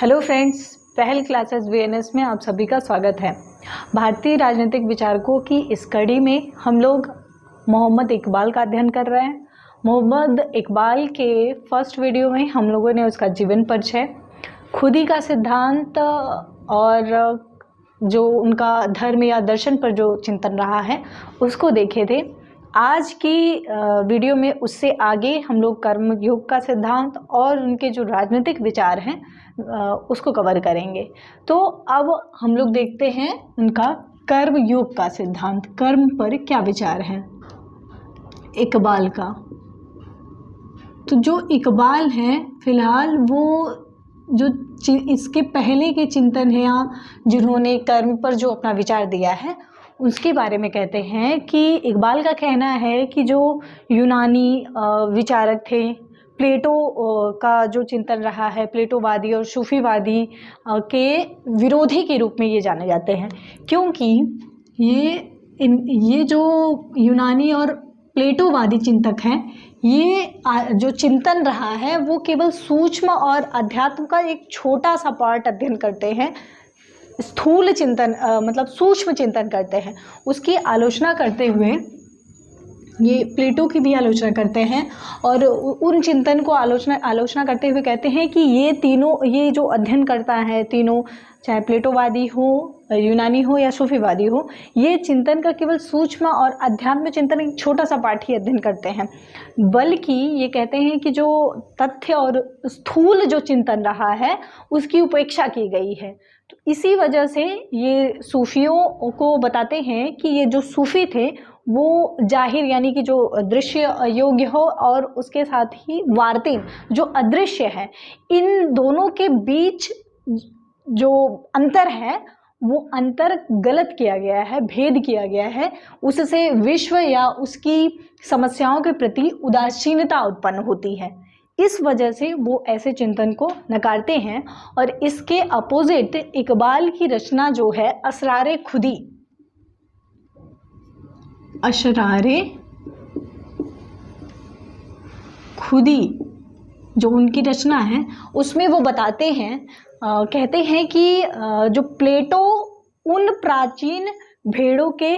Hello friends, पहल classes VNS में आप सभी का स्वागत है। भारतीय राजनीतिक विचारकों की इस कड़ी में हम लोग मोहम्मद इकबाल का अध्ययन कर रहे हैं। मोहम्मद इकबाल के फर्स्ट वीडियो में हम लोगों ने उसका जीवन परिचय, खुदी का सिद्धांत और जो उनका धर्म या दर्शन पर जो चिंतन रहा है उसको देखे थे। आज की वीडियो में उससे आगे हम लोग कर्मयोग का सिद्धांत और उनके जो राजनीतिक विचार हैं उसको कवर करेंगे। तो अब हम लोग देखते हैं उनका कर्मयोग का सिद्धांत, कर्म पर क्या विचार है इकबाल का। तो जो इकबाल है फिलहाल वो जो इसके पहले के चिंतन है या जिन्होंने कर्म पर जो अपना विचार दिया है उसके बारे में कहते हैं कि इकबाल का कहना है कि जो यूनानी विचारक थे, प्लेटो का जो चिंतन रहा है, प्लेटोवादी और सूफीवादी के विरोधी के रूप में ये जाने जाते हैं, क्योंकि ये जो यूनानी और प्लेटोवादी चिंतक हैं, ये जो चिंतन रहा है वो केवल सूक्ष्म और अध्यात्म का एक छोटा सा पार्ट अध्ययन करते हैं, स्थूल चिंतन मतलब सूक्ष्म चिंतन करते हैं। उसकी आलोचना करते हुए ये प्लेटो की भी आलोचना करते हैं और उन चिंतन को आलोचना करते हुए कहते हैं कि ये तीनों, ये जो अध्ययन करता है तीनों, चाहे प्लेटोवादी हो, यूनानी हो या सूफीवादी हो, ये चिंतन का केवल सूक्ष्म और अध्यात्म चिंतन एक छोटा सा पार्ट ही अध्ययन करते हैं, बल्कि ये कहते हैं कि जो तथ्य और स्थूल जो चिंतन रहा है उसकी उपेक्षा की गई है। तो इसी वजह से ये सूफियों को बताते हैं कि ये जो सूफी थे वो जाहिर यानी कि जो दृश्य योग्य हो और उसके साथ ही वार्तिक जो अदृश्य है, इन दोनों के बीच जो अंतर है वो अंतर गलत किया गया है, भेद किया गया है। उससे विश्व या उसकी समस्याओं के प्रति उदासीनता उत्पन्न होती है। इस वजह से वो ऐसे चिंतन को नकारते हैं और इसके अपोजिट इकबाल की रचना जो है असरारे खुदी, असरारे खुदी जो उनकी रचना है उसमें वो बताते हैं, कहते हैं कि जो प्लेटो उन प्राचीन भेड़ों के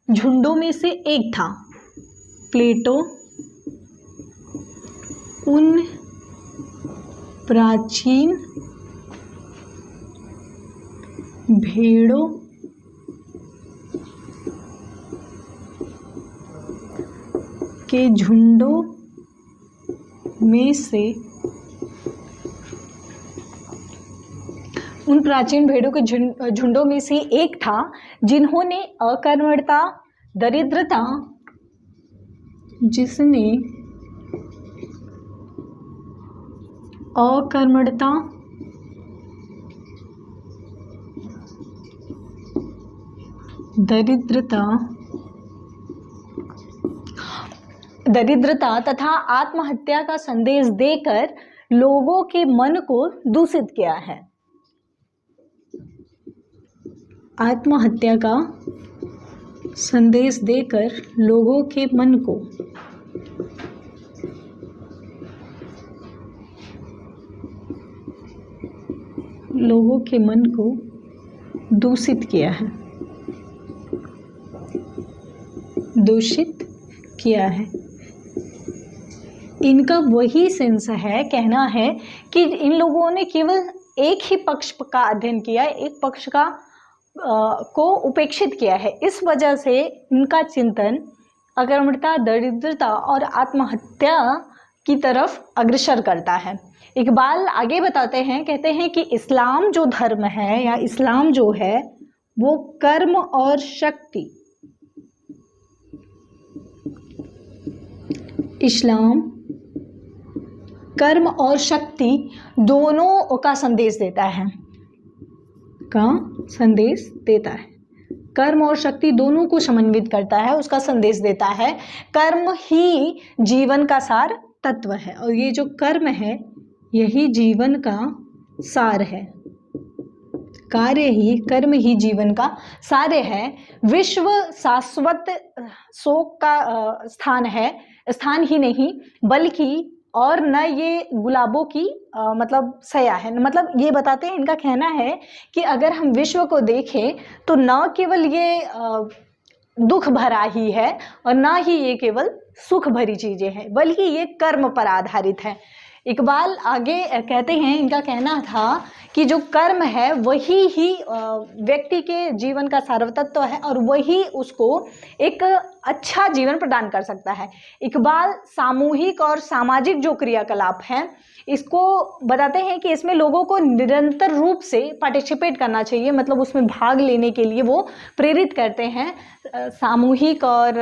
झुंडों में से एक था। प्लेटो उन प्राचीन भेड़ों के झुंडों में से, उन प्राचीन भेड़ों के झुंडों में से एक था जिन्होंने अकर्मण्यता, दरिद्रता, जिसने अकर्मण्यता, दरिद्रता तथा आत्महत्या का संदेश देकर लोगों के मन को दूषित किया है। आत्महत्या का संदेश देकर लोगों के मन को दूषित किया है, दूषित किया है। इनका वही सेंस है, कहना है कि इन लोगों ने केवल एक ही पक्ष का अध्ययन किया, एक पक्ष का को उपेक्षित किया है। इस वजह से इनका चिंतन अकर्मण्यता, दरिद्रता और आत्महत्या की तरफ अग्रसर करता है। इकबाल आगे बताते हैं, कहते हैं कि इस्लाम जो धर्म है या इस्लाम जो है वो कर्म और शक्ति, इस्लाम कर्म और शक्ति दोनों का संदेश देता है, कर्म और शक्ति दोनों को समन्वित करता है, उसका संदेश देता है। कर्म ही जीवन का सार तत्व है और ये जो कर्म है यही जीवन का सार है, कर्म ही जीवन का सार है। विश्व शाश्वत शोक का स्थान ही नहीं बल्कि और न ये गुलाबों की मतलब सया है। मतलब ये बताते हैं, इनका कहना है कि अगर हम विश्व को देखें तो न केवल ये दुख भरा ही है और ना ही ये केवल सुख भरी चीजें हैं, बल्कि ये कर्म पर आधारित है। इकबाल आगे कहते हैं, इनका कहना था कि जो कर्म है वही ही व्यक्ति के जीवन का सार्वतत्व है और वही उसको एक अच्छा जीवन प्रदान कर सकता है। इकबाल सामूहिक और सामाजिक जो क्रियाकलाप हैं इसको बताते हैं कि इसमें लोगों को निरंतर रूप से पार्टिसिपेट करना चाहिए, मतलब उसमें भाग लेने के लिए वो प्रेरित करते हैं। सामूहिक और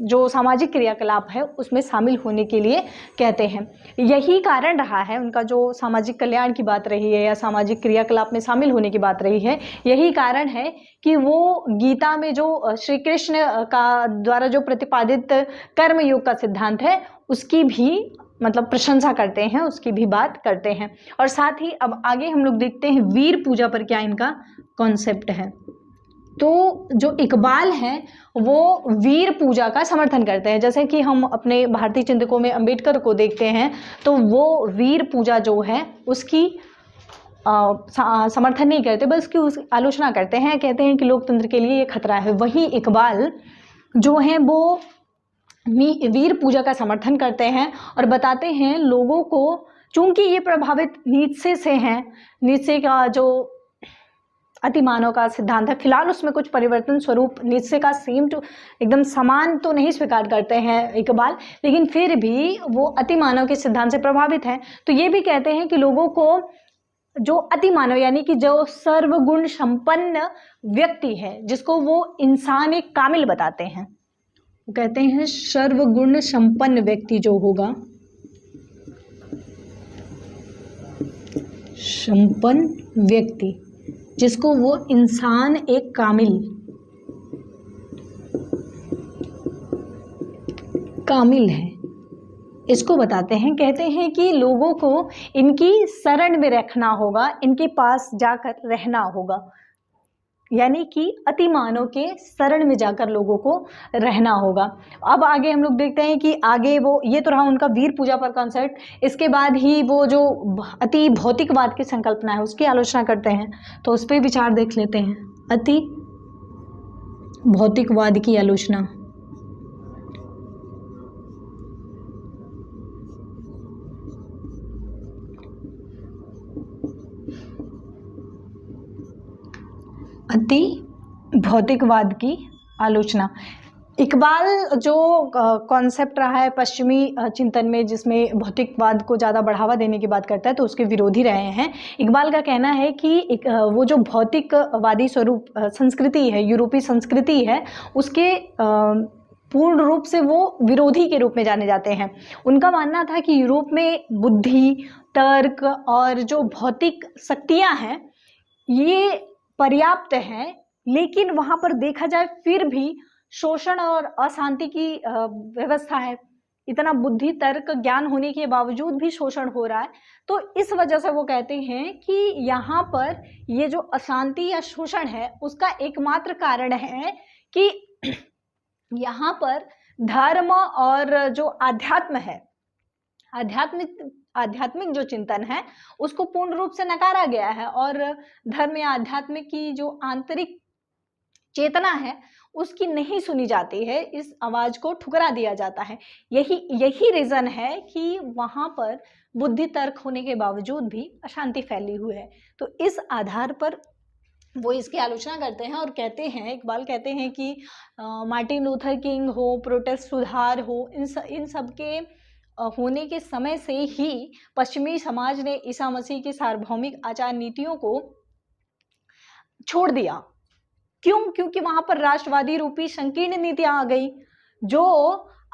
जो सामाजिक क्रियाकलाप है उसमें शामिल होने के लिए कहते हैं। यही कारण रहा है उनका, जो सामाजिक कल्याण की बात रही है या सामाजिक क्रियाकलाप में शामिल होने की बात रही है, यही कारण है कि वो गीता में जो श्री कृष्ण का द्वारा जो प्रतिपादित कर्मयोग का सिद्धांत है उसकी भी मतलब प्रशंसा करते हैं, उसकी भी बात करते हैं। और साथ ही अब आगे हम लोग देखते हैं वीर पूजा पर क्या इनका कॉन्सेप्ट है। तो जो इकबाल है वो वीर पूजा का समर्थन करते हैं। जैसे कि हम अपने भारतीय चिंतकों में अंबेडकर को देखते हैं तो वो वीर पूजा जो है उसकी समर्थन नहीं करते, बस उसकी आलोचना करते हैं, कहते हैं कि लोकतंत्र के लिए ये खतरा है। वही इकबाल जो है वो वीर पूजा का समर्थन करते हैं और बताते हैं लोगों को, चूंकि ये प्रभावित नीत्शे से हैं, नीत्शे का जो अतिमानव का सिद्धांत है, फिलहाल उसमें कुछ परिवर्तन स्वरूप नीत्शे का सेम टू एकदम समान तो नहीं स्वीकार करते हैं इकबाल, लेकिन फिर भी वो अतिमानव के सिद्धांत से प्रभावित हैं। तो ये भी कहते हैं कि लोगों को जो अतिमानव यानी कि जो सर्वगुण संपन्न व्यक्ति है, जिसको वो इंसान एक कामिल बताते हैं, वो कहते हैं सर्वगुण संपन्न व्यक्ति जो होगा, संपन्न व्यक्ति जिसको वो इंसान एक कामिल है, इसको बताते हैं। कहते हैं कि लोगों को इनकी शरण में रखना होगा, इनके पास जाकर रहना होगा, यानी कि अतिमानव के शरण में जाकर लोगों को रहना होगा। अब आगे हम लोग देखते हैं कि आगे वो, ये तो रहा उनका वीर पूजा पर कॉन्सेप्ट। इसके बाद ही वो जो अति भौतिकवाद की संकल्पना है उसकी आलोचना करते हैं, तो उस पर विचार देख लेते हैं। अति भौतिकवाद की आलोचना। अति भौतिकवाद की आलोचना। इकबाल जो कॉन्सेप्ट रहा है पश्चिमी चिंतन में, जिसमें भौतिकवाद को ज़्यादा बढ़ावा देने की बात करता है, तो उसके विरोधी रहे हैं। इकबाल का कहना है कि वो जो भौतिकवादी स्वरूप संस्कृति है, यूरोपीय संस्कृति है, उसके पूर्ण रूप से वो विरोधी के रूप में जाने जाते हैं। उनका मानना था कि यूरोप में बुद्धि, तर्क और जो भौतिक शक्तियाँ हैं ये पर्याप्त है, लेकिन वहाँ पर देखा जाए फिर भी शोषण और अशांति की व्यवस्था है। इतना बुद्धि, तर्क, ज्ञान होने के बावजूद भी शोषण हो रहा है। तो इस वजह से वो कहते हैं कि यहाँ पर ये जो अशांति या शोषण है उसका एकमात्र कारण है कि यहाँ पर धर्म और जो आध्यात्म है, आध्यात्मिक जो चिंतन है उसको पूर्ण रूप से नकारा गया है और धर्म या आध्यात्म की जो आंतरिक चेतना है उसकी नहीं सुनी जाती है, इस आवाज को ठुकरा दिया जाता है। यही रीजन है कि वहां पर बुद्धि, तर्क होने के बावजूद भी अशांति फैली हुई है। तो इस आधार पर वो इसकी आलोचना करते हैं और कहते हैं, इकबाल कहते हैं कि मार्टिन लूथर किंग हो, प्रोटेस्ट सुधार हो, इन सब के होने के समय से ही पश्चिमी समाज ने ईसा मसीह की सार्वभौमिक आचार नीतियों को छोड़ दिया। क्यों? क्योंकि वहां पर राष्ट्रवादी रूपी संकीर्ण नीतियां आ गई जो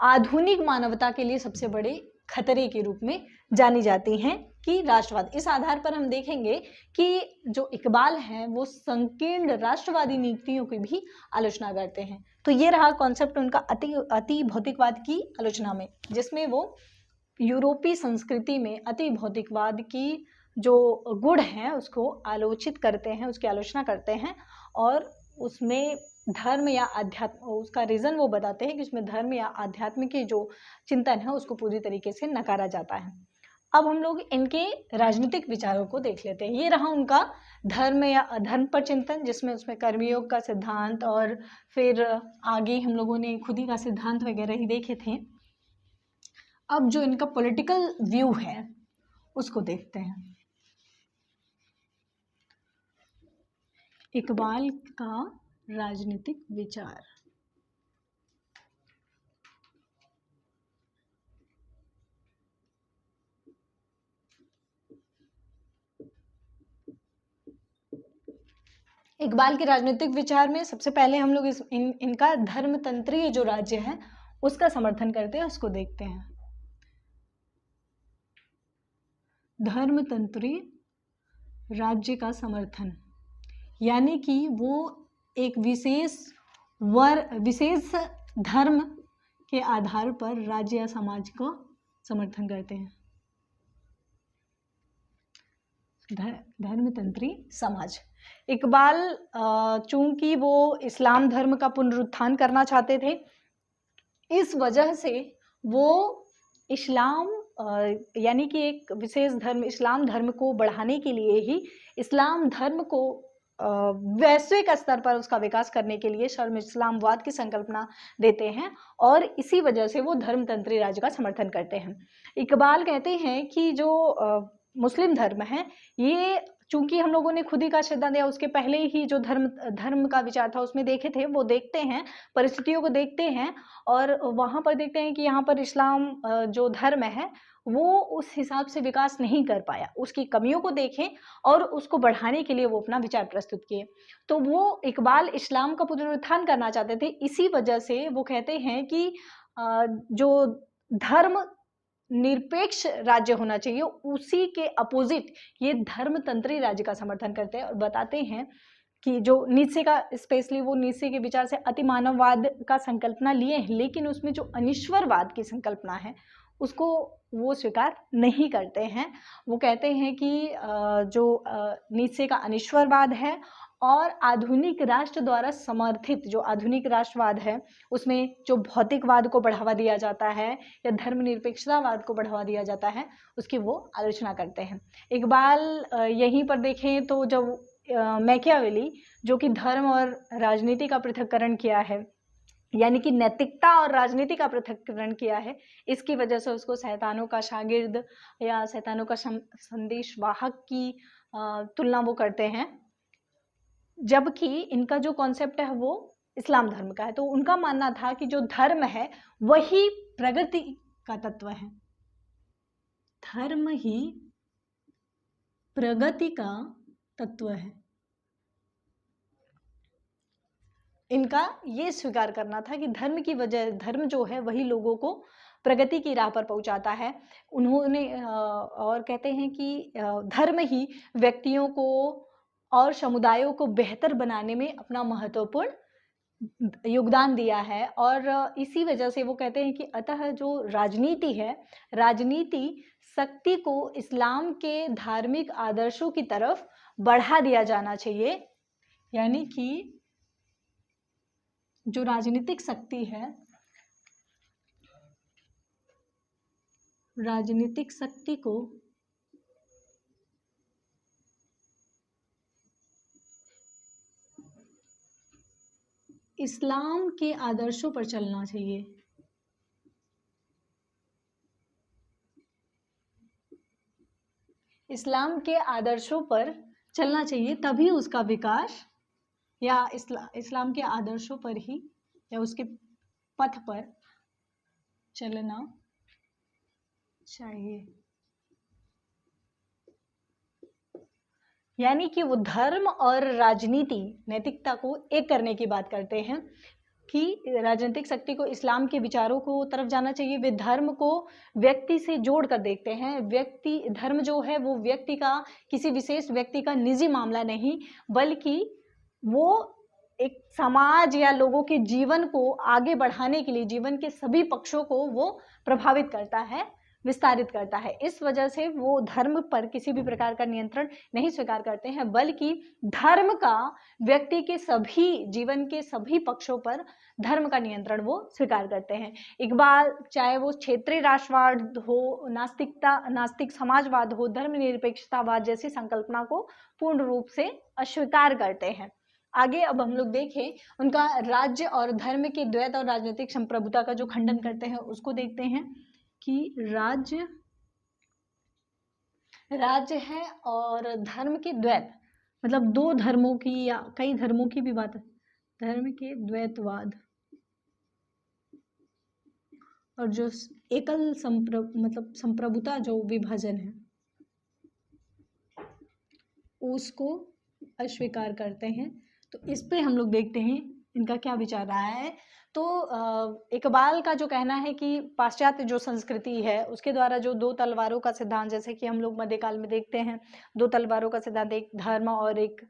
आधुनिक मानवता के लिए सबसे बड़े खतरे के रूप में जानी जाती हैं कि राष्ट्रवाद। इस आधार पर हम देखेंगे कि जो इकबाल हैं वो संकीर्ण राष्ट्रवादी नीतियों की भी आलोचना करते हैं। तो ये रहा कॉन्सेप्ट उनका अति भौतिकवाद की आलोचना में, जिसमें वो यूरोपीय संस्कृति में अति भौतिकवाद की जो गुण हैं उसको आलोचित करते हैं, उसकी आलोचना करते हैं और उसमें धर्म या अध्यात्म, उसका रीज़न वो बताते हैं कि उसमें धर्म या आध्यात्म की जो चिंतन है उसको पूरी तरीके से नकारा जाता है। अब हम लोग इनके राजनीतिक विचारों को देख लेते हैं। ये रहा उनका धर्म या अधर्म पर चिंतन, जिसमें उसमें कर्मयोग का सिद्धांत और फिर आगे हम लोगों ने खुदी का सिद्धांत वगैरह ही देखे थे। अब जो इनका पॉलिटिकल व्यू है उसको देखते हैं। इकबाल का राजनीतिक विचार। इकबाल के राजनीतिक विचार में सबसे पहले हम लोग इनका धर्मतंत्रीय जो राज्य है उसका समर्थन करते हैं, उसको देखते हैं। धर्मतंत्रीय राज्य का समर्थन, यानी कि वो एक विशेष धर्म के आधार पर राज्य या समाज को समर्थन करते हैं। धर्मतंत्री समाज। इकबाल चूंकि वो इस्लाम धर्म का पुनरुत्थान करना चाहते थे, इस वजह से वो इस्लाम यानी कि एक विशेष धर्म इस्लाम धर्म को बढ़ाने के लिए ही इस्लाम धर्म को वैश्विक स्तर पर उसका विकास करने के लिए शर्म इस्लामवाद की संकल्पना देते हैं और इसी वजह से वो धर्मतंत्री राज्य का समर्थन करते हैं। इकबाल कहते हैं कि जो मुस्लिम धर्म है, ये चूंकि हम लोगों ने खुदी का सिद्धांत दिया, उसके पहले ही जो धर्म का विचार था उसमें देखे थे, वो देखते हैं परिस्थितियों को देखते हैं और वहाँ पर देखते हैं कि यहाँ पर इस्लाम जो धर्म है वो उस हिसाब से विकास नहीं कर पाया, उसकी कमियों को देखें और उसको बढ़ाने के लिए वो अपना विचार प्रस्तुत किए। तो वो इकबाल इस्लाम का पुनरुत्थान करना चाहते थे, इसी वजह से वो कहते हैं कि जो धर्म निरपेक्ष राज्य होना चाहिए, उसी के अपोजिट ये धर्मतंत्री राज्य का समर्थन करते हैं और बताते हैं कि जो नीत्शे का स्पेशली वो नीत्शे के विचार से अतिमानववाद का संकल्पना लिए हैं, लेकिन उसमें जो अनिश्वरवाद की संकल्पना है उसको वो स्वीकार नहीं करते हैं। वो कहते हैं कि जो नीत्शे का अनिश्वरवाद है और आधुनिक राष्ट्र द्वारा समर्थित जो आधुनिक राष्ट्रवाद है उसमें जो भौतिकवाद को बढ़ावा दिया जाता है या धर्मनिरपेक्षतावाद को बढ़ावा दिया जाता है, उसकी वो आलोचना करते हैं। इकबाल यहीं पर देखें तो जब मैकियावेली जो कि धर्म और राजनीति का पृथक्करण किया है, यानी कि नैतिकता और राजनीति का पृथक्करण किया है, इसकी वजह से उसको शैतानों का शागिर्द या शैतानों का संदेश वाहक की तुलना वो करते हैं, जबकि इनका जो कॉन्सेप्ट है वो इस्लाम धर्म का है। तो उनका मानना था कि जो धर्म है वही प्रगति का तत्व है, धर्म ही प्रगति का तत्व है। इनका ये स्वीकार करना था कि धर्म की वजह धर्म जो है वही लोगों को प्रगति की राह पर पहुंचाता है। उन्होंने और कहते हैं कि धर्म ही व्यक्तियों को और समुदायों को बेहतर बनाने में अपना महत्वपूर्ण योगदान दिया है और इसी वजह से वो कहते हैं कि अतः जो राजनीति है, राजनीति शक्ति को इस्लाम के धार्मिक आदर्शों की तरफ बढ़ा दिया जाना चाहिए, यानी कि जो राजनीतिक शक्ति है, राजनीतिक शक्ति को इस्लाम के आदर्शों पर चलना चाहिए। इस्लाम के आदर्शों पर चलना चाहिए, तभी उसका विकास या इस्लाम के आदर्शों पर ही या उसके पथ पर चलना चाहिए। यानी कि वो धर्म और राजनीति नैतिकता को एक करने की बात करते हैं कि राजनीतिक शक्ति को इस्लाम के विचारों को तरफ जाना चाहिए। वे धर्म को व्यक्ति से जोड़ कर देखते हैं। व्यक्ति धर्म जो है वो व्यक्ति का, किसी विशेष व्यक्ति का निजी मामला नहीं, बल्कि वो एक समाज या लोगों के जीवन को आगे बढ़ाने के लिए, जीवन के सभी पक्षों को वो प्रभावित करता है। विस्तारित करता है। इस वजह से वो धर्म पर किसी भी प्रकार का नियंत्रण नहीं स्वीकार करते हैं, बल्कि धर्म का व्यक्ति के सभी जीवन के सभी पक्षों पर धर्म का नियंत्रण वो स्वीकार करते हैं। इकबाल चाहे वो क्षेत्रीय राष्ट्रवाद हो, नास्तिक समाजवाद हो, धर्मनिरपेक्षतावाद जैसी संकल्पना को पूर्ण रूप से अस्वीकार करते हैं। आगे अब हम लोग देखें उनका राज्य और धर्म के द्वैत और राजनीतिक संप्रभुता का जो खंडन करते हैं उसको देखते हैं कि राज्य है और धर्म के द्वैत, मतलब दो धर्मों की या कई धर्मों की भी बात है, धर्म के द्वैतवाद और जो एकल मतलब संप्रभुता जो विभाजन है उसको अस्वीकार करते हैं। तो इस पे हम लोग देखते हैं इनका क्या विचार रहा है। तो इकबाल का जो कहना है कि पाश्चात्य जो संस्कृति है उसके द्वारा जो दो तलवारों का सिद्धांत, जैसे कि हम लोग मध्यकाल में देखते हैं दो तलवारों का सिद्धांत, एक धर्म और एक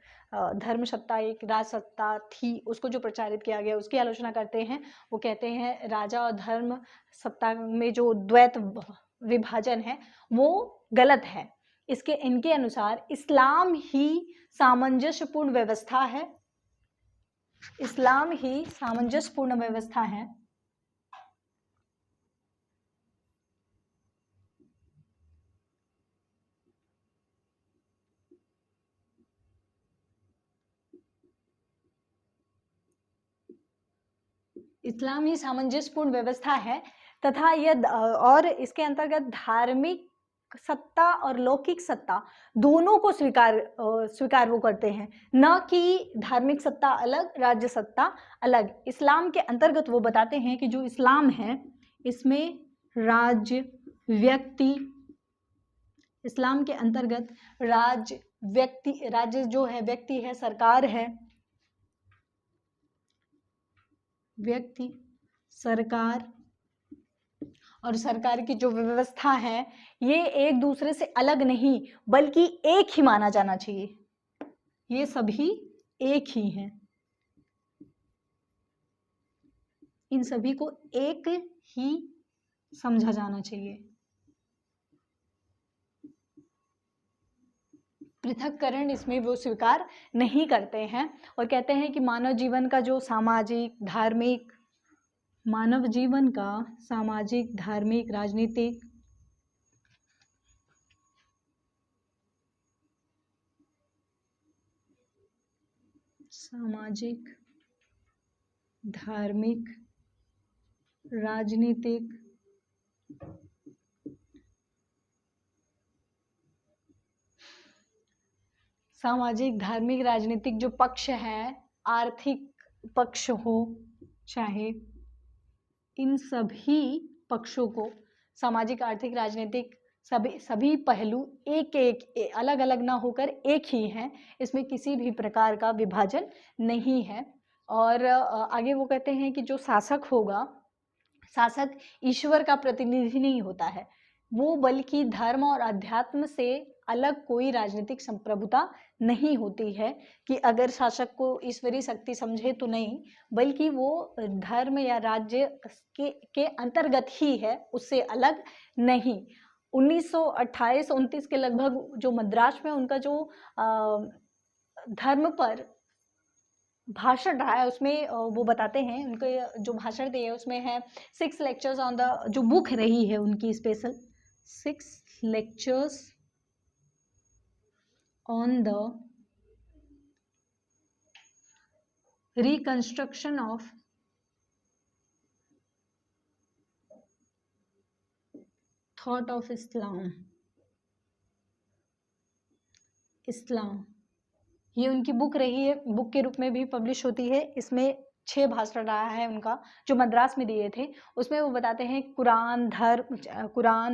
धर्म सत्ता, एक राज सत्ता थी, उसको जो प्रचारित किया गया उसकी आलोचना करते हैं। वो कहते हैं राजा और धर्म सत्ता में जो द्वैत विभाजन है वो गलत है। इनके अनुसार इस्लाम ही सामंजस्यपूर्ण व्यवस्था है, इस्लाम ही सामंजस्यपूर्ण व्यवस्था है। इस्लाम ही सामंजस्यपूर्ण व्यवस्था है तथा यह और इसके अंतर्गत धार्मिक सत्ता और लौकिक सत्ता दोनों को स्वीकार वो करते हैं, न कि धार्मिक सत्ता अलग राज्य सत्ता अलग। इस्लाम के अंतर्गत वो बताते हैं कि जो इस्लाम है इसमें राज्य व्यक्ति, इस्लाम के अंतर्गत राज्य जो है व्यक्ति है, सरकार है, व्यक्ति सरकार और सरकार की जो व्यवस्था है ये एक दूसरे से अलग नहीं बल्कि एक ही माना जाना चाहिए, ये सभी एक ही हैं, इन सभी को एक ही समझा जाना चाहिए। पृथक्करण इसमें वो स्वीकार नहीं करते हैं और कहते हैं कि मानव जीवन का जो सामाजिक धार्मिक, मानव जीवन का सामाजिक धार्मिक राजनीतिक धार्मिक राजनीतिक सामाजिक धार्मिक राजनीतिक जो पक्ष है, आर्थिक पक्ष हो चाहे, इन सभी पक्षों को सामाजिक आर्थिक राजनीतिक सभी पहलू एक अलग अलग ना होकर एक ही हैं, इसमें किसी भी प्रकार का विभाजन नहीं है। और आगे वो कहते हैं कि जो शासक होगा, शासक ईश्वर का प्रतिनिधि नहीं होता है वो, बल्कि धर्म और अध्यात्म से अलग कोई राजनीतिक संप्रभुता नहीं होती है कि अगर शासक को ईश्वरीय शक्ति समझे तो नहीं, बल्कि वो धर्म या राज्य के अंतर्गत ही है, उससे अलग नहीं। 1928-29 के लगभग जो मद्रास में उनका जो धर्म पर भाषण रहा है उसमें वो बताते हैं, उनके जो भाषण दिए उसमें है 6 लेक्चर्स ऑन द, जो बुक रही है उनकी special 6 lectures on the reconstruction of thought of Islam, ये उनकी बुक रही है, बुक के रूप में भी पब्लिश होती है। इसमें 6 भाषण रहा है उनका जो मद्रास में दिए थे। उसमें वो बताते हैं कुरान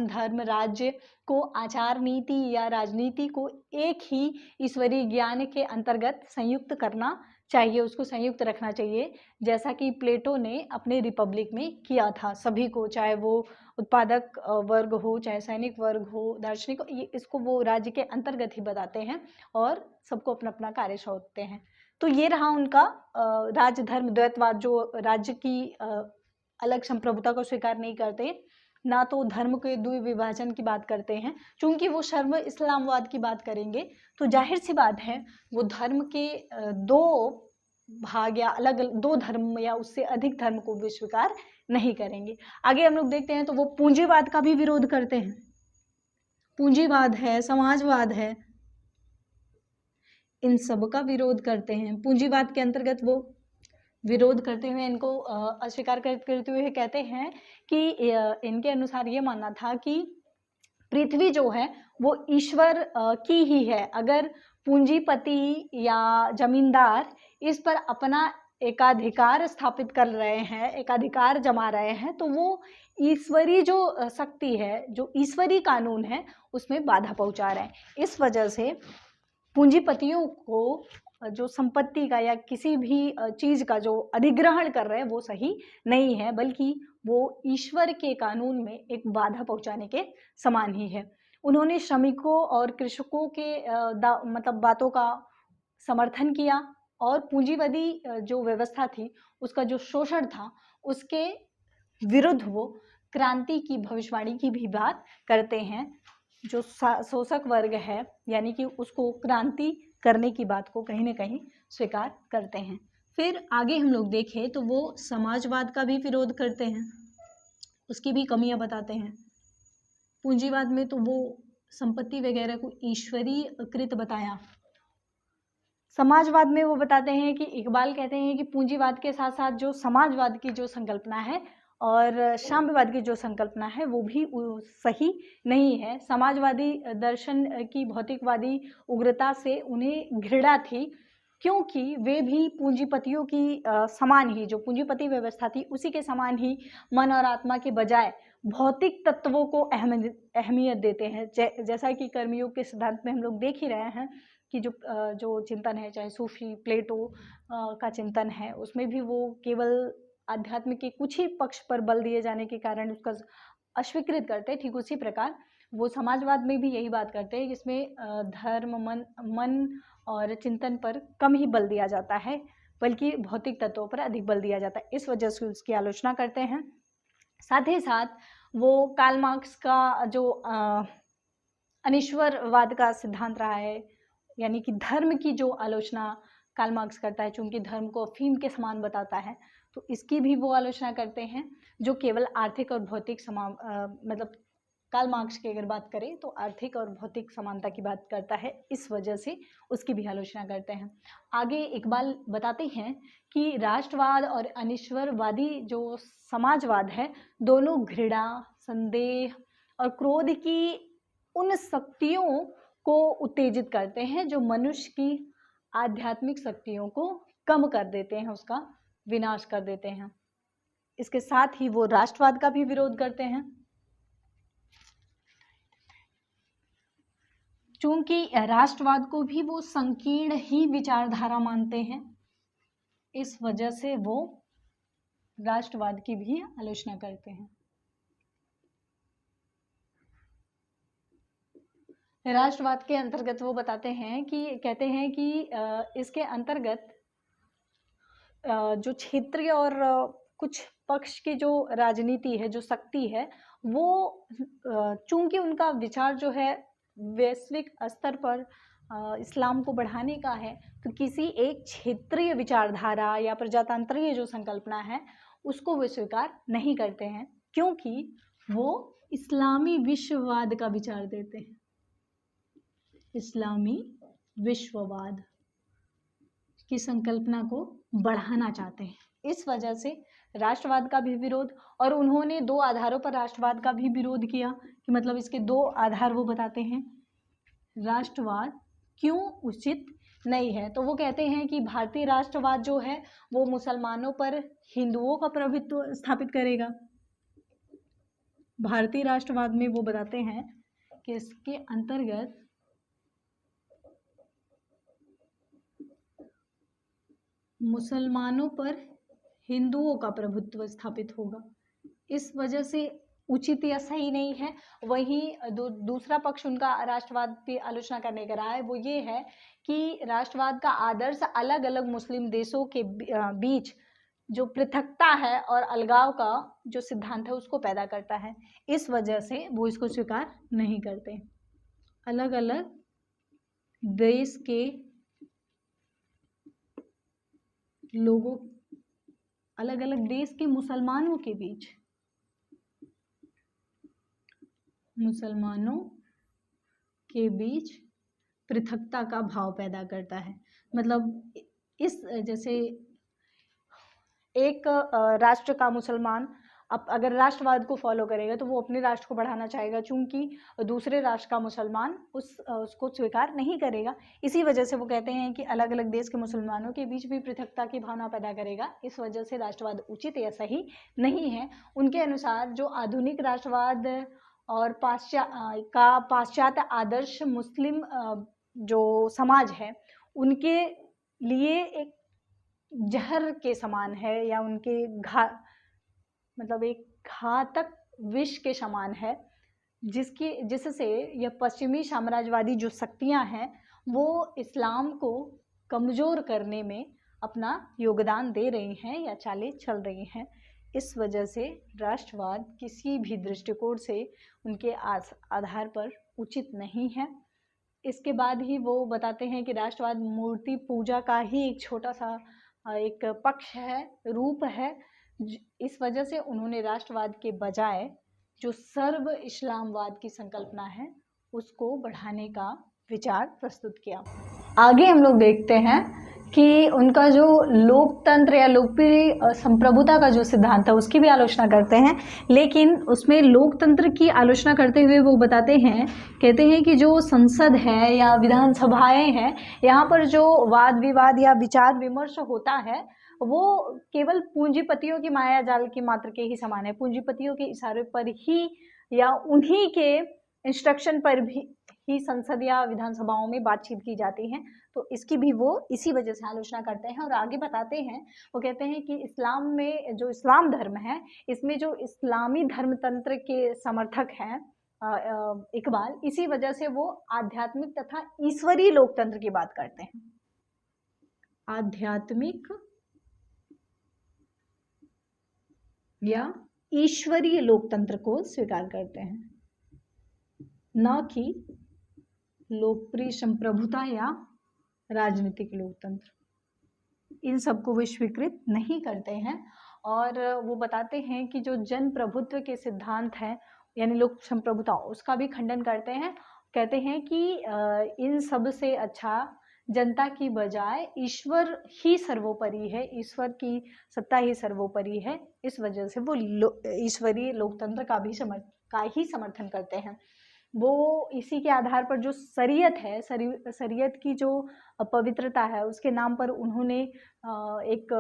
धर्म राज्य को, आचार नीति या राजनीति को एक ही ईश्वरीय ज्ञान के अंतर्गत संयुक्त करना चाहिए, उसको संयुक्त रखना चाहिए, जैसा कि प्लेटो ने अपने रिपब्लिक में किया था। सभी को, चाहे वो उत्पादक वर्ग हो चाहे सैनिक वर्ग हो, दार्शनिक, इसको वो राज्य के अंतर्गत ही बताते हैं और सबको अपना अपना कार्य सौंपते हैं। तो ये रहा उनका राज्य धर्म द्वैतवाद, जो राज्य की अलग संप्रभुता को स्वीकार नहीं करते ना तो धर्म के द्विविभाजन की बात करते हैं। चूंकि वो सर्व इस्लामवाद की बात करेंगे तो जाहिर सी बात है वो धर्म के दो भाग या अलग अलग दो धर्म या उससे अधिक धर्म को भी स्वीकार नहीं करेंगे। आगे हम लोग देखते हैं तो वो पूंजीवाद का भी विरोध करते हैं। पूंजीवाद है, समाजवाद है, इन सब का विरोध करते हैं। पूंजीवाद के अंतर्गत वो विरोध करते हुए इनको अस्वीकार करते हुए कहते हैं कि इनके अनुसार ये मानना था कि पृथ्वी जो है वो ईश्वर की ही है। अगर पूंजीपति या जमींदार इस पर अपना एकाधिकार स्थापित कर रहे हैं, एकाधिकार जमा रहे हैं, तो वो ईश्वरी जो शक्ति है, जो ईश्वरी कानून है, उसमें बाधा पहुंचा रहे हैं। इस वजह से पूंजीपतियों को जो संपत्ति का या किसी भी चीज का जो अधिग्रहण कर रहे हैं वो सही नहीं है, बल्कि वो ईश्वर के कानून में एक बाधा पहुंचाने के समान ही है। उन्होंने श्रमिकों और कृषकों के मतलब बातों का समर्थन किया और पूंजीवादी जो व्यवस्था थी उसका जो शोषण था उसके विरुद्ध वो क्रांति की भविष्यवाणी की भी बात करते हैं। जो शोषक वर्ग है यानी कि उसको क्रांति करने की बात को कहीं ना कहीं स्वीकार करते हैं। फिर आगे हम लोग देखें तो वो समाजवाद का भी विरोध करते हैं, उसकी भी कमियां बताते हैं। पूंजीवाद में तो वो संपत्ति वगैरह को ईश्वरीय कृत बताया। समाजवाद में वो बताते हैं कि इकबाल कहते हैं कि पूंजीवाद के साथ साथ जो समाजवाद की जो संकल्पना है और साम्यवाद की जो संकल्पना है वो भी सही नहीं है। समाजवादी दर्शन की भौतिकवादी उग्रता से उन्हें घृणा थी, क्योंकि वे भी पूंजीपतियों की समान ही, जो पूंजीपति व्यवस्था थी उसी के समान ही मन और आत्मा के बजाय भौतिक तत्वों को अहमियत देते हैं। जैसा कि कर्मयोग के सिद्धांत में हम लोग देख ही रहे हैं कि जो चिंतन है, चाहे सूफी प्लेटो का चिंतन है, उसमें भी वो केवल आध्यात्म के कुछ ही पक्ष पर बल दिए जाने के कारण उसका अस्वीकृत करते हैं। ठीक उसी प्रकार वो समाजवाद में भी यही बात करते हैं, जिसमें धर्म, मन और चिंतन पर कम ही बल दिया जाता है, बल्कि भौतिक तत्वों पर अधिक बल दिया जाता है। इस वजह से उसकी आलोचना करते हैं। साथ ही साथ वो कार्ल मार्क्स का जो अनिश्वरवाद का सिद्धांत रहा है, यानी कि धर्म की जो आलोचना कार्ल मार्क्स करता है, चूंकि धर्म को अफीम के समान बताता है, तो इसकी भी वो आलोचना करते हैं, जो केवल आर्थिक और भौतिक मतलब कार्ल मार्क्स की अगर बात करें तो आर्थिक और भौतिक समानता की बात करता है, इस वजह से उसकी भी आलोचना करते हैं। आगे इकबाल बताते हैं कि राष्ट्रवाद और अनिश्वरवादी जो समाजवाद है, दोनों घृणा, संदेह और क्रोध की उन शक्तियों को उत्तेजित करते हैं जो मनुष्य की आध्यात्मिक शक्तियों को कम कर देते हैं, उसका विनाश कर देते हैं। इसके साथ ही वो राष्ट्रवाद का भी विरोध करते हैं, चूंकि राष्ट्रवाद को भी वो संकीर्ण ही विचारधारा मानते हैं, इस वजह से वो राष्ट्रवाद की भी आलोचना करते हैं। राष्ट्रवाद के अंतर्गत वो बताते हैं कि कहते हैं कि इसके अंतर्गत जो क्षेत्रीय और कुछ पक्ष की जो राजनीति है, जो शक्ति है, वो चूंकि उनका विचार जो है वैश्विक स्तर पर इस्लाम को बढ़ाने का है, तो किसी एक क्षेत्रीय विचारधारा या प्रजातंत्रीय जो संकल्पना है उसको वे स्वीकार नहीं करते हैं, क्योंकि वो इस्लामी विश्ववाद का विचार देते हैं। इस्लामी विश्ववाद की संकल्पना को बढ़ाना चाहते हैं, इस वजह से राष्ट्रवाद का भी विरोध। और उन्होंने दो आधारों पर राष्ट्रवाद का भी विरोध किया, कि मतलब इसके दो आधार वो बताते हैं। राष्ट्रवाद क्यों उचित नहीं है, तो वो कहते हैं कि भारतीय राष्ट्रवाद जो है वो मुसलमानों पर हिंदुओं का प्रभुत्व स्थापित करेगा। भारतीय राष्ट्रवाद में वो बताते हैं कि इसके अंतर्गत मुसलमानों पर हिंदुओं का प्रभुत्व स्थापित होगा, इस वजह से उचित या सही नहीं है। वहीं दूसरा पक्ष उनका राष्ट्रवाद पे आलोचना करने का रहा है, वो ये है कि राष्ट्रवाद का आदर्श अलग अलग मुस्लिम देशों के बीच जो पृथकता है और अलगाव का जो सिद्धांत है उसको पैदा करता है। इस वजह से वो इसको स्वीकार नहीं करते। अलग अलग देश के लोगों, अलग अलग देश के मुसलमानों के बीच, मुसलमानों के बीच पृथकता का भाव पैदा करता है। मतलब इस जैसे एक राष्ट्र का मुसलमान अब अगर राष्ट्रवाद को फॉलो करेगा तो वो अपने राष्ट्र को बढ़ाना चाहेगा, चूंकि दूसरे राष्ट्र का मुसलमान उसको स्वीकार नहीं करेगा। इसी वजह से वो कहते हैं कि अलग अलग देश के मुसलमानों के बीच भी पृथकता की भावना पैदा करेगा। इस वजह से राष्ट्रवाद उचित या सही नहीं है। उनके अनुसार जो आधुनिक राष्ट्रवाद और पाश्चात्य आदर्श मुस्लिम जो समाज है उनके लिए एक जहर के समान है, या उनके मतलब एक घातक विष के समान है, जिससे यह पश्चिमी साम्राज्यवादी जो शक्तियां हैं वो इस्लाम को कमजोर करने में अपना योगदान दे रही हैं या चालें चल रही हैं। इस वजह से राष्ट्रवाद किसी भी दृष्टिकोण से उनके आधार पर उचित नहीं है। इसके बाद ही वो बताते हैं कि राष्ट्रवाद मूर्ति पूजा का ही एक छोटा सा एक पक्ष है, रूप है। इस वजह से उन्होंने राष्ट्रवाद के बजाय जो सर्व इस्लामवाद की संकल्पना है उसको बढ़ाने का विचार प्रस्तुत किया। आगे हम लोग देखते हैं कि उनका जो लोकतंत्र या लोकप्रिय संप्रभुता का जो सिद्धांत है उसकी भी आलोचना करते हैं, लेकिन उसमें लोकतंत्र की आलोचना करते हुए वो बताते हैं, कहते हैं कि जो संसद है या विधानसभाएं हैं, यहाँ पर जो वाद विवाद या विचार विमर्श होता है वो केवल पूंजीपतियों की माया जाल की मात्र के ही समान है। पूंजीपतियों के इशारे पर ही या उन्हीं के इंस्ट्रक्शन पर भी ही संसद या विधानसभाओं में बातचीत की जाती है। तो इसकी भी वो इसी वजह से आलोचना करते हैं और आगे बताते हैं। वो कहते हैं कि इस्लाम में जो इस्लाम धर्म है इसमें जो इस्लामी धर्म तंत्र के समर्थक हैं इकबाल, इसी वजह से वो आध्यात्मिक तथा ईश्वरीय लोकतंत्र की बात करते हैं। आध्यात्मिक या ईश्वरीय लोकतंत्र को स्वीकार करते हैं, न कि लोकप्रिय संप्रभुता या राजनीतिक लोकतंत्र। इन सबको वे स्वीकृत नहीं करते हैं और वो बताते हैं कि जो जन प्रभुत्व के सिद्धांत हैं यानी लोक संप्रभुता उसका भी खंडन करते हैं। कहते हैं कि इन सब से अच्छा जनता की बजाय ईश्वर ही सर्वोपरि है, ईश्वर की सत्ता ही सर्वोपरि है। इस वजह से वो ईश्वरीय लोकतंत्र का ही समर्थन करते हैं। वो इसी के आधार पर जो शरीयत है, शरीयत की जो पवित्रता है उसके नाम पर उन्होंने एक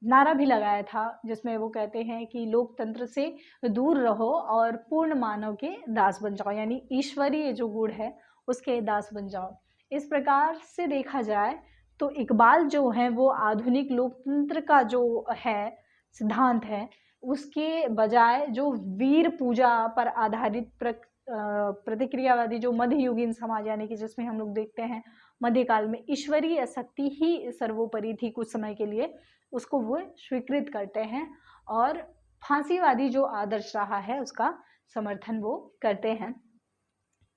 नारा भी लगाया था जिसमें वो कहते हैं कि लोकतंत्र से दूर रहो और पूर्ण मानव के दास बन जाओ, यानी ईश्वरीय जो गुण है उसके दास बन जाओ। इस प्रकार से देखा जाए तो इकबाल जो है वो आधुनिक लोकतंत्र का जो है सिद्धांत है उसके बजाय जो वीर पूजा पर आधारित प्रतिक्रियावादी जो मध्ययुगीन समाज यानी कि जिसमें हम लोग देखते हैं मध्यकाल में ईश्वरीय शक्ति ही सर्वोपरि थी कुछ समय के लिए, उसको वो स्वीकृत करते हैं और फांसीवादी जो आदर्श रहा है उसका समर्थन वो करते हैं।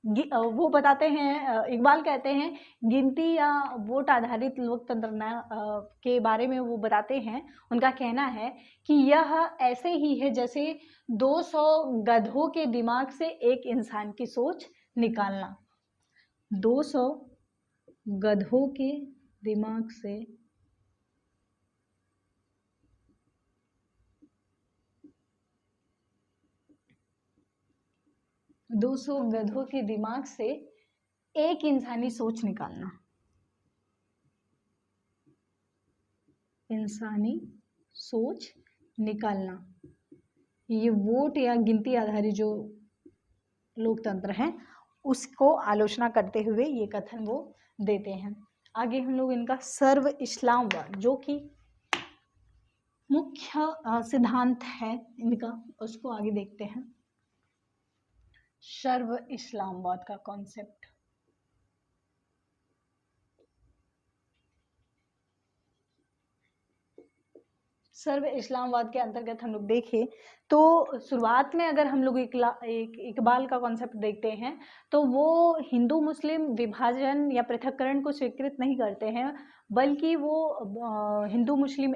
वो बताते हैं, इकबाल कहते हैं गिनती या वोट आधारित लोकतंत्र के बारे में वो बताते हैं। उनका कहना है कि यह ऐसे ही है जैसे 200 गधों के दिमाग से एक इंसान की सोच निकालना। 200 गधों के दिमाग से गधों के दिमाग से एक इंसानी सोच निकालना, इंसानी सोच निकालना, ये वोट या गिनती आधारित जो लोकतंत्र है उसको आलोचना करते हुए ये कथन वो देते हैं। आगे हम लोग इनका सर्व इस्लामवाद जो कि मुख्य सिद्धांत है इनका उसको आगे देखते हैं। सर्व इस्लामवाद का कॉन्सेप्ट, सर्व इस्लामवाद के अंतर्गत हम लोग देखें तो शुरुआत में अगर हम लोग इकबाल का कॉन्सेप्ट देखते हैं तो वो हिंदू मुस्लिम विभाजन या पृथक्करण को स्वीकृत नहीं करते हैं, बल्कि वो हिंदू मुस्लिम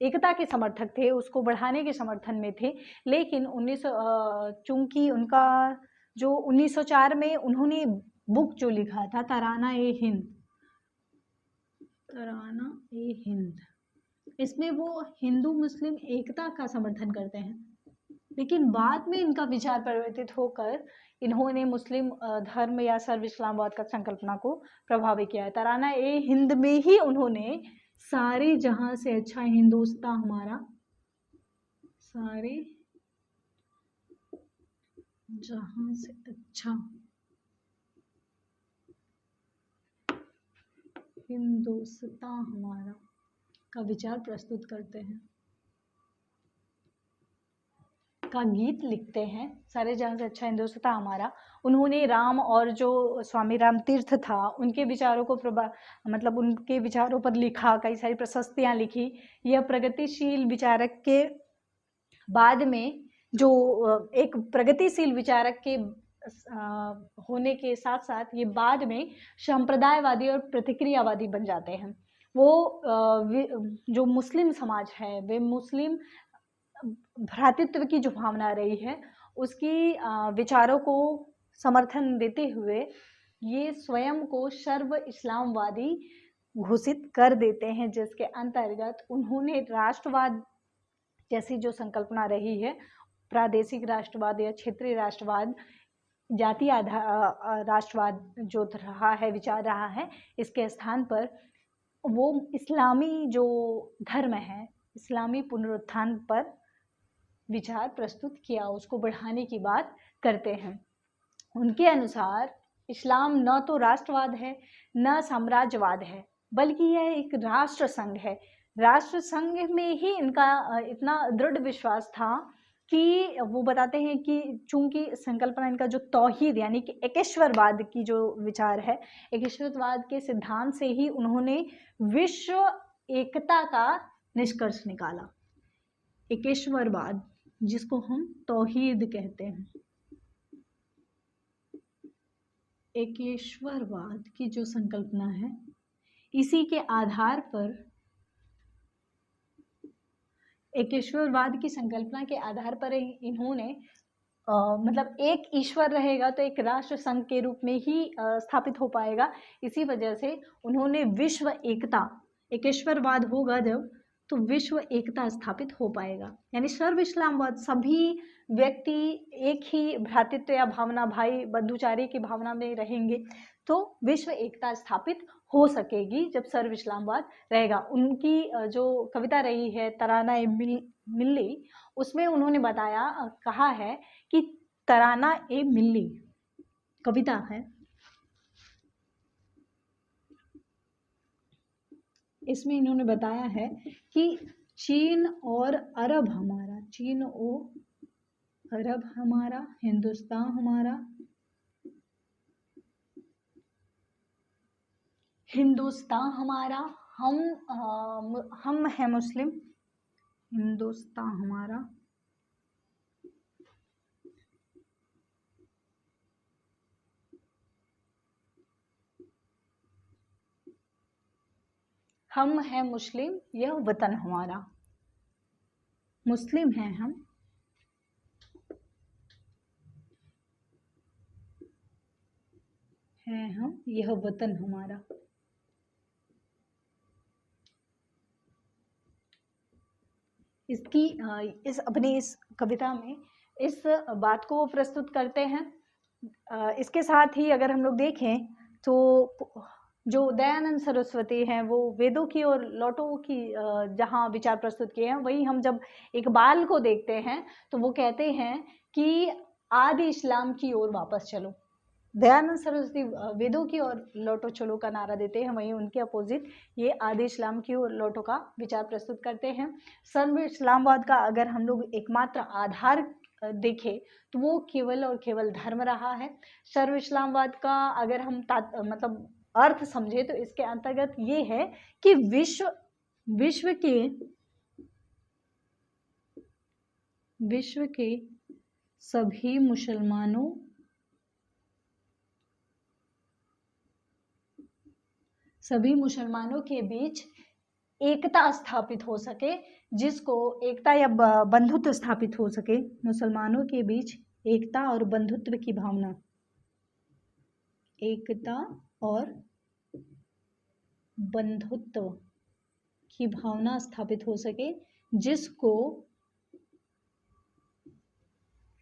एकता के समर्थक थे, उसको बढ़ाने के समर्थन में थे। लेकिन चूंकि उनका जो 1904 में उन्होंने बुक जो लिखा था तराना ए हिंद, इसमें वो हिंदू मुस्लिम एकता का समर्थन करते हैं। लेकिन बाद में इनका विचार परिवर्तित होकर इन्होंने मुस्लिम धर्म या सर्व इस्लामवाद का संकल्पना को प्रभावित किया है। तराना ए हिंद में ही उन्होंने सारे जहां से अच्छा हिंदुस्तान हमारा, सारे जहां से अच्छा हिंदुस्तान हमारा का विचार प्रस्तुत करते हैं, का गीत लिखते हैं। सारे जहां से अच्छा हिंदुस्तान हमारा, उन्होंने राम और जो स्वामी राम तीर्थ था उनके विचारों को मतलब उनके विचारों पर लिखा, कई सारी प्रशस्तियां लिखी। यह प्रगतिशील विचारक के बाद में जो एक प्रगतिशील विचारक के होने के साथ साथ ये बाद में संप्रदायवादी और प्रतिक्रियावादी बन जाते हैं। वो जो मुस्लिम समाज है, वे मुस्लिम भ्रातृत्व की जो भावना रही है उसकी विचारों को समर्थन देते हुए ये स्वयं को सर्व इस्लामवादी घोषित कर देते हैं, जिसके अंतर्गत उन्होंने राष्ट्रवाद जैसी जो संकल्पना रही है, प्रादेशिक राष्ट्रवाद या क्षेत्रीय राष्ट्रवाद, जातीय राष्ट्रवाद जो रहा है, विचार रहा है, इसके स्थान पर वो इस्लामी जो धर्म है, इस्लामी पुनरुत्थान पर विचार प्रस्तुत किया, उसको बढ़ाने की बात करते हैं। उनके अनुसार इस्लाम न तो राष्ट्रवाद है न साम्राज्यवाद है, बल्कि यह एक राष्ट्र संघ है। राष्ट्र संघ में ही इनका इतना दृढ़ विश्वास था कि वो बताते हैं कि चूंकि संकल्पना इनका जो तौहीद यानी कि एकेश्वरवाद की जो विचार है, एकेश्वरवाद के सिद्धांत से ही उन्होंने विश्व एकता का निष्कर्ष निकाला। एकेश्वरवाद जिसको हम तौहीद कहते हैं, एकेश्वरवाद की जो संकल्पना है, इसी के आधार पर, एकेश्वरवाद की संकल्पना के आधार पर इन्होंने मतलब एक ईश्वर रहेगा तो एक राष्ट्र संघ के रूप में ही स्थापित हो पाएगा। इसी वजह से उन्होंने विश्व एकता, एकेश्वरवाद होगा जब तो विश्व एकता स्थापित हो पाएगा, यानी सर्व इस्लामवाद, सभी व्यक्ति एक ही भ्रातृत्व या भावना, भाई बंधुचारी की भावना में रहेंगे तो विश्व एकता स्थापित हो सकेगी जब सर्व इस्लामवाद रहेगा। उनकी जो कविता रही है तराना ए मिल्ली, उसमें उन्होंने कहा है कि तराना ए मिल्ली कविता है, इसमें इन्होंने बताया है कि चीन और अरब हमारा, चीन और अरब हमारा, हिंदुस्तान हमारा, हिंदुस्तान हमारा, हम हैं मुस्लिम, हिंदुस्तान हमारा, हम हैं मुस्लिम, यह वतन हमारा, मुस्लिम हैं हम, यह वतन हमारा। अपनी इस कविता में इस बात को प्रस्तुत करते हैं। इसके साथ ही अगर हम लोग देखें तो जो दयानंद सरस्वती हैं वो वेदों की और लौटो की जहाँ विचार प्रस्तुत किए हैं, वही हम जब इकबाल को देखते हैं तो वो कहते हैं कि आदि इस्लाम की ओर वापस चलो। दयानंद सरस्वती वेदों की ओर लौटो चलो का नारा देते हैं, वहीं उनके अपोजिट ये आदि इस्लाम की ओर लौटो का विचार प्रस्तुत करते हैं। सर्व इस्लामवाद का अगर हम लोग एकमात्र आधार देखें तो वो केवल और केवल धर्म रहा है। सर्व इस्लामवाद का अगर हम मतलब अर्थ समझे तो इसके अंतर्गत ये है कि विश्व विश्व के सभी मुसलमानों के बीच एकता स्थापित हो सके, जिसको एकता या बंधुत्व स्थापित हो सके, मुसलमानों के बीच एकता और बंधुत्व की भावना, एकता और बंधुत्व की भावना स्थापित हो सके, जिसको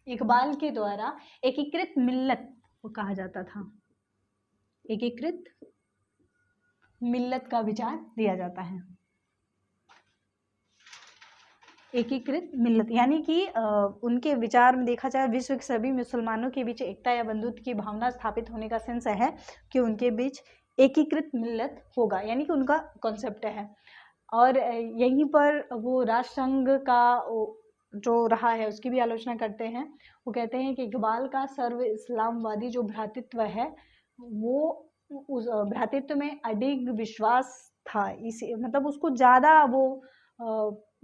इकबाल के द्वारा एकीकृत मिल्लत कहा जाता था। एकीकृत मिल्लत का विचार दिया जाता है। एकीकृत मिल्लत यानी कि उनके विचार में देखा जाए विश्व के सभी मुसलमानों के बीच एकता या बंधुत्व की भावना स्थापित होने का सेंस है कि उनके बीच एकीकृत मिल्लत होगा, यानी कि उनका कॉन्सेप्ट है। और यहीं पर वो राष्ट्रसंघ का जो रहा है उसकी भी आलोचना करते हैं। वो कहते हैं कि इकबाल का सर्व इस्लामवादी जो भ्रातृत्व है वो उस भ्रातृत्व में अडिग विश्वास था, इसी मतलब उसको ज़्यादा वो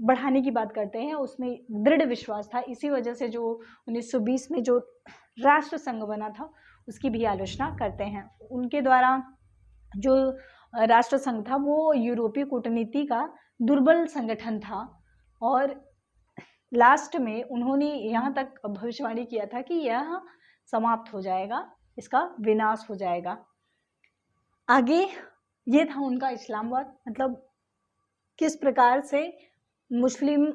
बढ़ाने की बात करते हैं, उसमें दृढ़ विश्वास था। इसी वजह से जो 1920 में जो राष्ट्र संघ बना था उसकी भी आलोचना करते हैं। उनके द्वारा जो राष्ट्र संघ था वो यूरोपीय कूटनीति का दुर्बल संगठन था और लास्ट में उन्होंने यहाँ तक भविष्यवाणी किया था कि यह समाप्त हो जाएगा, इसका विनाश हो जाएगा। आगे ये था उनका इस्लामवाद, मतलब किस प्रकार से मुस्लिम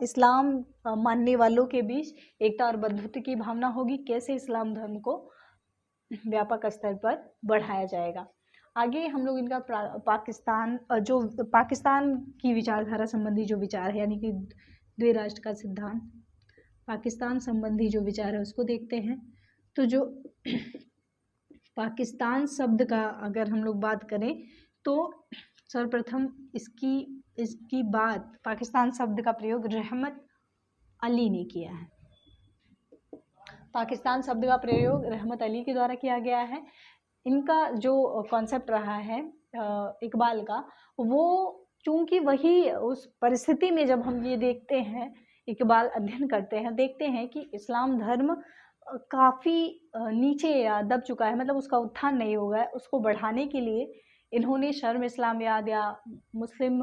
इस्लाम मानने वालों के बीच एकता और बंधुत्व की भावना होगी, कैसे इस्लाम धर्म को व्यापक स्तर पर बढ़ाया जाएगा। आगे हम लोग इनका पाकिस्तान की विचारधारा संबंधी जो विचार है, यानी कि द्वि राष्ट्र का सिद्धांत, पाकिस्तान संबंधी जो विचार है उसको देखते हैं। तो जो पाकिस्तान शब्द का अगर हम लोग बात करें तो सर्वप्रथम इसकी बात पाकिस्तान शब्द का प्रयोग रहमत अली ने किया है। पाकिस्तान शब्द का प्रयोग रहमत अली के द्वारा किया गया है। इनका जो कॉन्सेप्ट रहा है इकबाल का, वो क्योंकि वही उस परिस्थिति में जब हम ये देखते हैं, इकबाल अध्ययन करते हैं, देखते हैं कि इस्लाम धर्म काफ़ी नीचे या दब चुका है, मतलब उसका उत्थान नहीं हो गया। उसको बढ़ाने के लिए इन्होंने शर्म इस्लामियात या मुस्लिम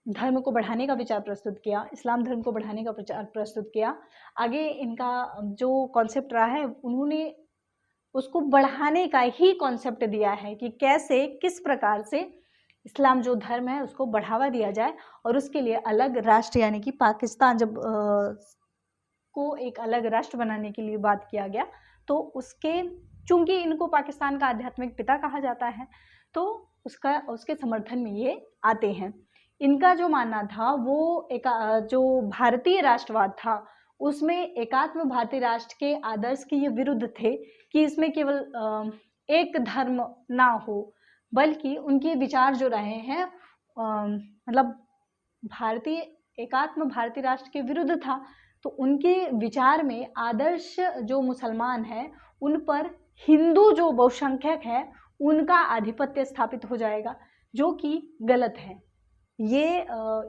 धर्म को बढ़ाने का विचार प्रस्तुत किया, इस्लाम धर्म को बढ़ाने का विचार प्रस्तुत किया। आगे इनका जो कॉन्सेप्ट रहा है उन्होंने उसको बढ़ाने का ही कॉन्सेप्ट दिया है कि कैसे किस प्रकार से इस्लाम जो धर्म है उसको बढ़ावा दिया जाए और उसके लिए अलग राष्ट्र यानी कि पाकिस्तान जब को एक अलग राष्ट्र बनाने के लिए बात किया गया तो उसके चूंकि इनको पाकिस्तान का आध्यात्मिक पिता कहा जाता है तो उसके समर्थन में ये आते हैं। इनका जो मानना था वो एक जो भारतीय राष्ट्रवाद था उसमें एकात्म भारतीय राष्ट्र के आदर्श के ये विरुद्ध थे कि इसमें केवल एक धर्म ना हो, बल्कि उनके विचार जो रहे हैं मतलब एकात्म भारतीय राष्ट्र के विरुद्ध था। तो उनके विचार में आदर्श जो मुसलमान है उन पर हिंदू जो बहुसंख्यक है उनका आधिपत्य स्थापित हो जाएगा, जो कि गलत है। ये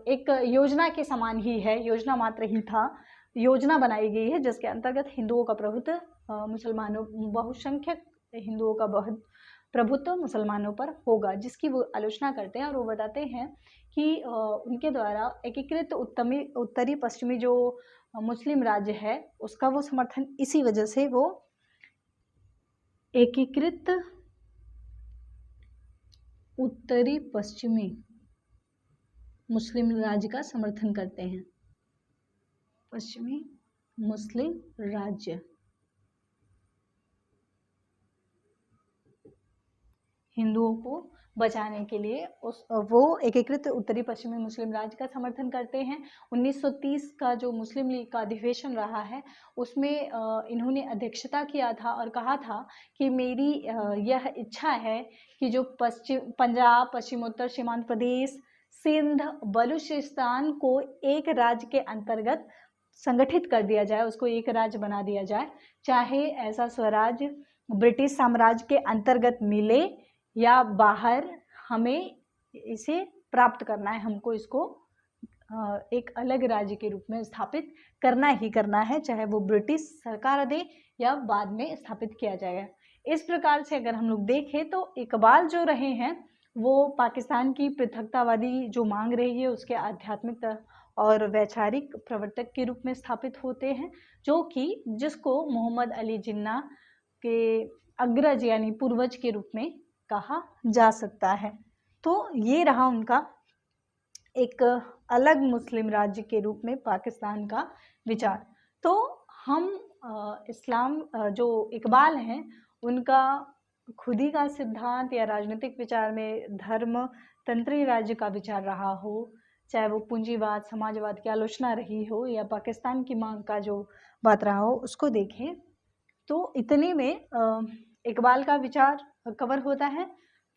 एक योजना के समान ही है, योजना मात्र ही था, योजना बनाई गई है जिसके अंतर्गत हिंदुओं का प्रभुत्व मुसलमानों बहुसंख्यक हिंदुओं का बहुत प्रभुत्व मुसलमानों पर होगा, जिसकी वो आलोचना करते हैं। और वो बताते हैं कि उनके द्वारा एकीकृत उत्तरी पश्चिमी जो मुस्लिम राज्य है उसका वो समर्थन इसी वजह से वो एकीकृत उत्तरी पश्चिमी मुस्लिम राज्य का समर्थन करते हैं। पश्चिमी मुस्लिम राज्य हिंदुओं को बचाने के लिए वो एकीकृत उत्तरी पश्चिमी मुस्लिम राज्य का समर्थन करते हैं। 1930 का जो मुस्लिम लीग का अधिवेशन रहा है उसमें इन्होंने अध्यक्षता किया था और कहा था कि मेरी यह इच्छा है कि जो पंजाब, पश्चिमोत्तर सीमांत प्रदेश, सिंध, बलूचिस्तान को एक राज्य के अंतर्गत संगठित कर दिया जाए, उसको एक राज्य बना दिया जाए, चाहे ऐसा स्वराज्य ब्रिटिश साम्राज्य के अंतर्गत मिले या बाहर, हमें इसे प्राप्त करना है, हमको इसको एक अलग राज्य के रूप में स्थापित करना ही करना है, चाहे वो ब्रिटिश सरकार दे या बाद में स्थापित किया जाएगा। इस प्रकार से अगर हम लोग देखें तो इकबाल जो रहे हैं वो पाकिस्तान की पृथकतावादी जो मांग रही है उसके आध्यात्मिक और वैचारिक प्रवर्तक के रूप में स्थापित होते हैं, जो कि जिसको मोहम्मद अली जिन्ना के अग्रज यानी पूर्वज के रूप में कहा जा सकता है। तो ये रहा उनका एक अलग मुस्लिम राज्य के रूप में पाकिस्तान का विचार। तो हम इस्लाम जो इकबाल हैं उनका खुद ही का सिद्धांत या राजनीतिक विचार में धर्म तंत्री राज्य का विचार रहा हो, चाहे वो पूंजीवाद समाजवाद की आलोचना रही हो या पाकिस्तान की मांग का जो बात रहा हो, उसको देखें तो इतने में इकबाल का विचार कवर होता है।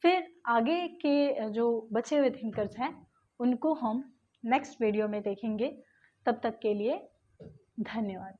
फिर आगे के जो बचे हुए थिंकर्स हैं उनको हम नेक्स्ट वीडियो में देखेंगे। तब तक के लिए धन्यवाद।